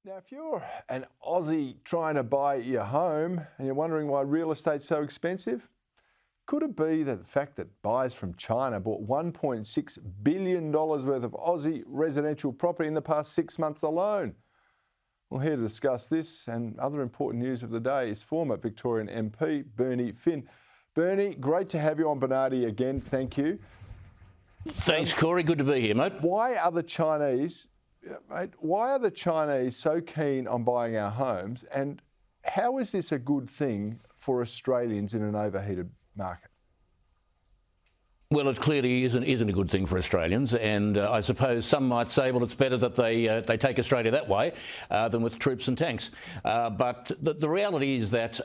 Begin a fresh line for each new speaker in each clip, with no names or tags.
Now, if you're an Aussie trying to buy your home and you're wondering why real estate's so expensive, could it be that the fact that buyers from China bought $1.6 billion worth of Aussie residential property in the past 6 months alone? Well, here to discuss this and other important news of the day is former Victorian MP Bernie Finn. Bernie, great to have you on Bernardi again. Thank you.
Thanks, Cory. Good to be here, mate.
Why are the Chinese so keen on buying our homes, and how is this a good thing for Australians in an overheated market?
Well, it clearly isn't a good thing for Australians, and I suppose some might say, well, it's better that they take Australia that way than with troops and tanks. But the reality is that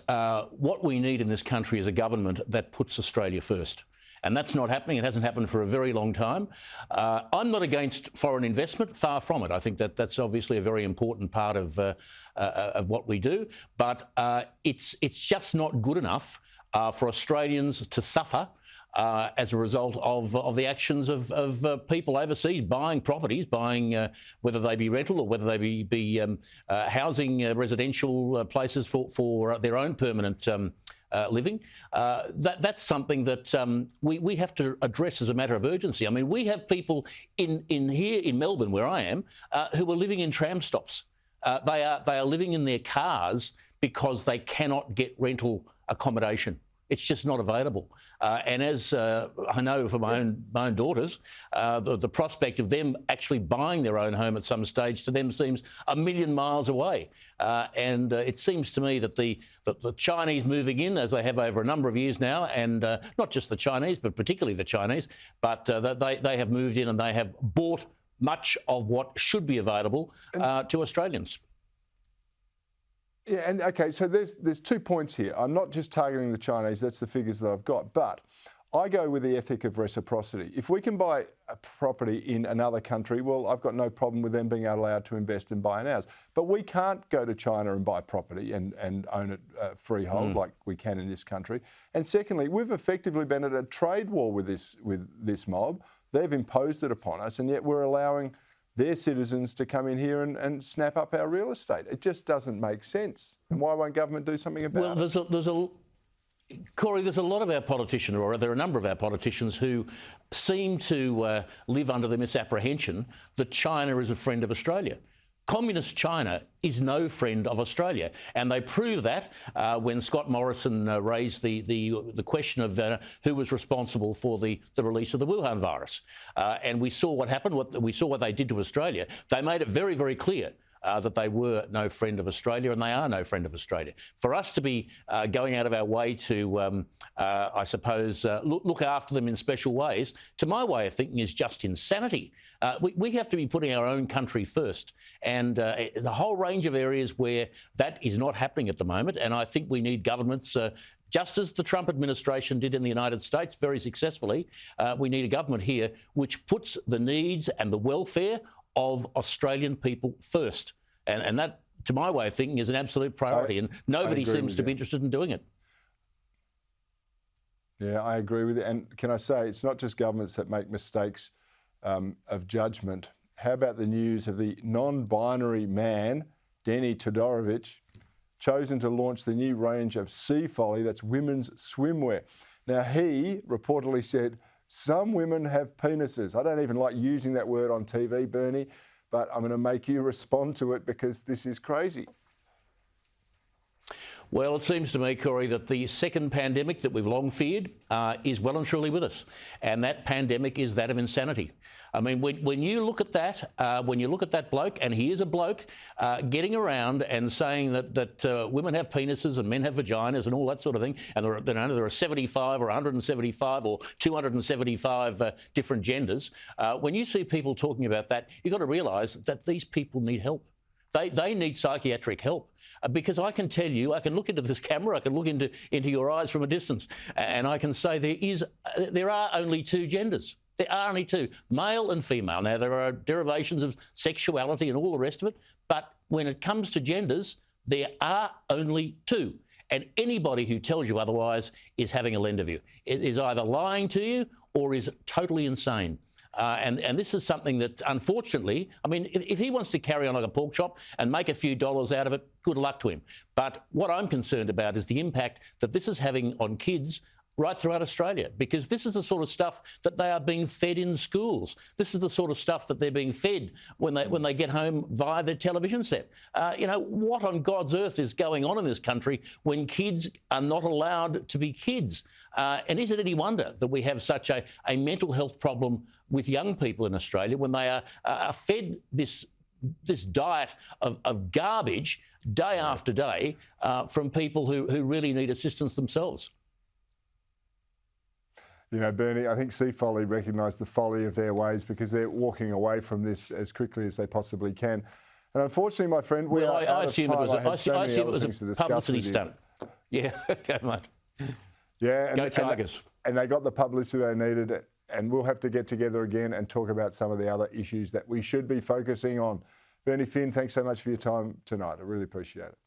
what we need in this country is a government that puts Australia first. And that's not happening. It hasn't happened for a very long time. I'm not against foreign investment, far from it. I think that that's obviously a very important part of what we do. But it's just not good enough for Australians to suffer as a result of the actions of people overseas buying properties, buying whether they be rental or whether they be housing residential places for their own permanent living. That's something that we have to address as a matter of urgency. I mean, we have people in here in Melbourne, where I am, who are living in tram stops. They are living in their cars because they cannot get rental accommodation. It's just not available. And as I know from my own daughters, the prospect of them actually buying their own home at some stage to them seems a million miles away. And it seems to me that the Chinese moving in, as they have over a number of years now, and not just the Chinese, but particularly the Chinese, but they have moved in and they have bought much of what should be available to Australians.
Yeah, and okay, so there's 2 points here. I'm not just targeting the Chinese, that's the figures that I've got, but I go with the ethic of reciprocity. If we can buy a property in another country, well, I've got no problem with them being allowed to invest and buy in ours. But we can't go to China and buy property and own it freehold like we can in this country. And secondly, we've effectively been at a trade war with this mob. They've imposed it upon us, and yet we're allowing their citizens to come in here and snap up our real estate. It just doesn't make sense. And why won't government do something about it?
Cory, there's a lot of our politicians, or there are a number of our politicians who seem to live under the misapprehension that China is a friend of Australia. Communist China is no friend of Australia, and they prove that when Scott Morrison raised the question of who was responsible for the release of the Wuhan virus. And we saw what happened, we saw what they did to Australia. They made it very, very clear that they were no friend of Australia, and they are no friend of Australia. For us to be going out of our way to, I suppose, look after them in special ways, to my way of thinking, is just insanity. We have to be putting our own country first, and the whole range of areas where that is not happening at the moment, and I think we need governments just as the Trump administration did in the United States very successfully. We need a government here which puts the needs and the welfare of Australian people first. And that, to my way of thinking, is an absolute priority, and nobody seems to be interested in doing it.
Yeah, I agree with you. And can I say, it's not just governments that make mistakes of judgment. How about the news of the non-binary man, Denny Todorovich, chosen to launch the new range of Sea Folly, that's women's swimwear. Now, he reportedly said, some women have penises. I don't even like using that word on TV, Bernie, but I'm going to make you respond to it because this is crazy.
Well, it seems to me, Cory, that the second pandemic that we've long feared is well and truly with us, and that pandemic is that of insanity. I mean, when you look at that, bloke, and he is a bloke, getting around and saying that women have penises and men have vaginas and all that sort of thing, and there are 75 or 175 or 275 different genders. When you see people talking about that, you've got to realise that these people need help. They need psychiatric help, because I can tell you, I can look into this camera, I can look into your eyes from a distance, and I can say there are only two genders. There are only two, male and female. Now, there are derivations of sexuality and all the rest of it, but when it comes to genders, there are only two. And anybody who tells you otherwise is having a lend of you. It is either lying to you or is totally insane. And this is something that, unfortunately, I mean, if he wants to carry on like a pork chop and make a few dollars out of it, good luck to him. But what I'm concerned about is the impact that this is having on kids right throughout Australia, because this is the sort of stuff that they are being fed in schools. This is the sort of stuff that they're being fed when they get home via their television set. You know, what on God's earth is going on in this country when kids are not allowed to be kids? And is it any wonder that we have such a mental health problem with young people in Australia when they are fed this diet of garbage day after day from people who really need assistance themselves?
You know, Bernie, I think Sea Folly recognise the folly of their ways because they're walking away from this as quickly as they possibly can. And unfortunately, my friend,
I assume it was a publicity stunt. Yeah, okay, mate.
Yeah,
Go Tigers.
And they got the publicity they needed, and we'll have to get together again and talk about some of the other issues that we should be focusing on. Bernie Finn, thanks so much for your time tonight. I really appreciate it.